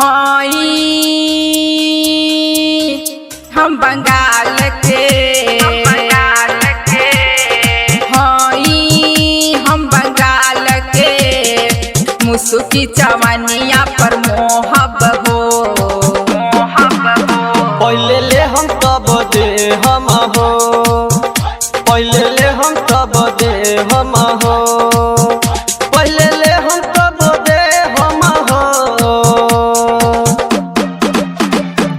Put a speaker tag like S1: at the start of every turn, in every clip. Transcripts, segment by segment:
S1: हाई हम बंगाल के हाई हम बंगाल के मुसुकी चवनिया पर मोहब हो
S2: पहले ले हम तब दे हम हो पहले ले हम तब दे हम हो पहले ले हम तब दे हम हो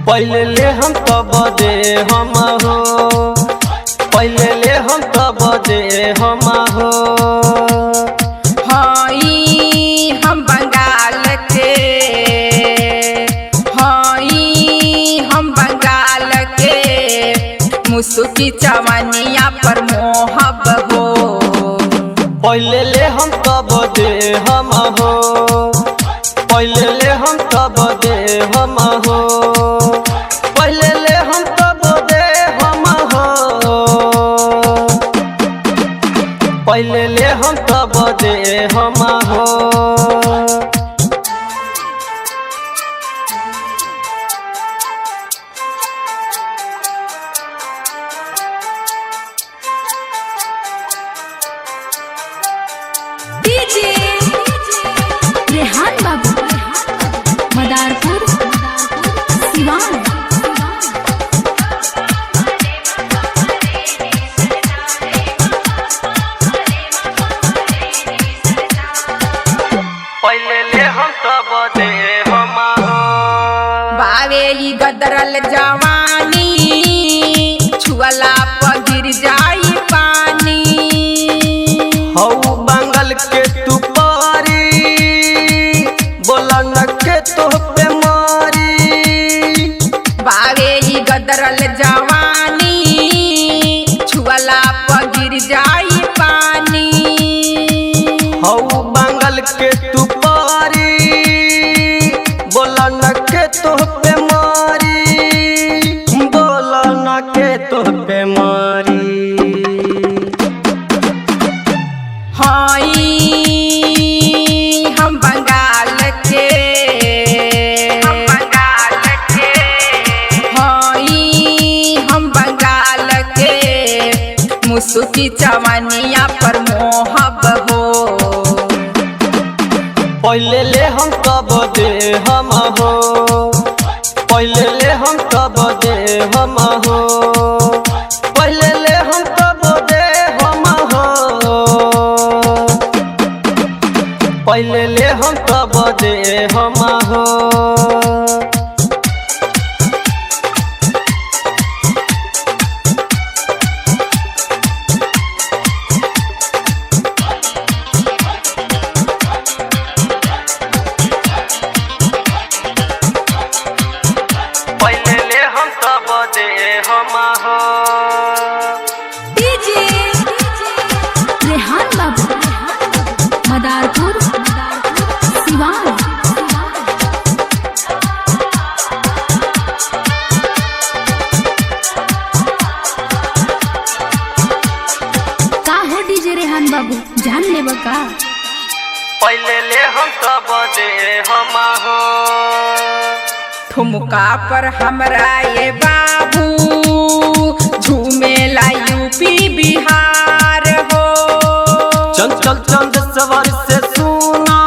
S2: पहले ले हम तब दे हम हो पहले ले हम तब दे हम हो
S1: हाई हम बंगाल के हाई हम बंगाल के मुसुकी चवनिया पर मोहब हो
S2: पहले ले हम तब दे हम हो पहले ले हम तब दे हम हो पहले ले हम तब दे हम हो पहले ले हम तब दे हम हो
S3: रेहान बाबू मदारपुर सिवान।
S2: पहले ले हम तब दे हम हो
S1: बावे ही गदरल जवानी छुअला पर गिर जाई पानी
S2: हौ बंगल के तू पारी बोला न के तो पे मारी
S1: बावे ही गदरल जवानी छुअला पर गिर जाई पानी
S2: हौ बंगल के तू पारी बोला न के तो पे मारी बोला न के तो पे मारी
S1: हाई हम बंगाल के हाई हम बंगाल के मुसुकी चवनिया पर मोहब हो
S2: पहले ले हम तब दे हम हो पहले ले हम तब दे हम हो पहले ले हम तब दे हम हो पहले ले हम तब दे हम हो पहले ले हम तब दे हम हो
S3: रेहान बाबू मदारपुर सिवान। का हो डीजे रेहान बाबू जान ले का
S2: पहले ले हम तब दे हम हो
S1: ठुमका पर हमरा ये बाबू झूमेला यूपी बिहार हो
S2: चंचल चंद सवार से सुना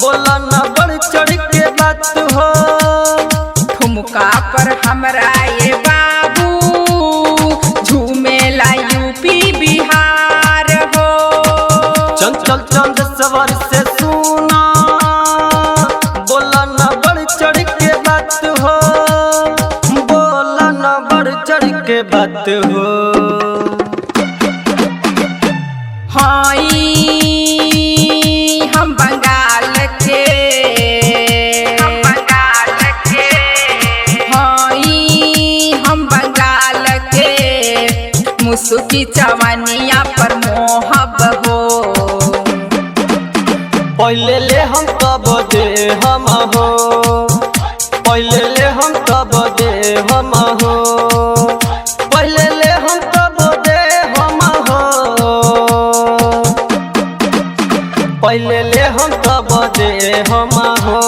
S2: बोला न बढ़ चढ़ के बात हो
S1: ठुमका पर हमरा ये बाबू झूमेला यूपी बिहार हो
S2: चंचल चंद सवार से सुना बोला न बढ़ चढ़ के बात हो बोला न बढ़ चढ़ के बात हो
S1: हाई हम बंगाल के हाई हम बंगाल के मुसुकी चवनिया पर मोहब हो
S2: पहले ले हम तब दे हम हो पहले ले हम तब दे हम हो पहले ले हम तब दे हम हो पहले ले हम तब दे हम हो।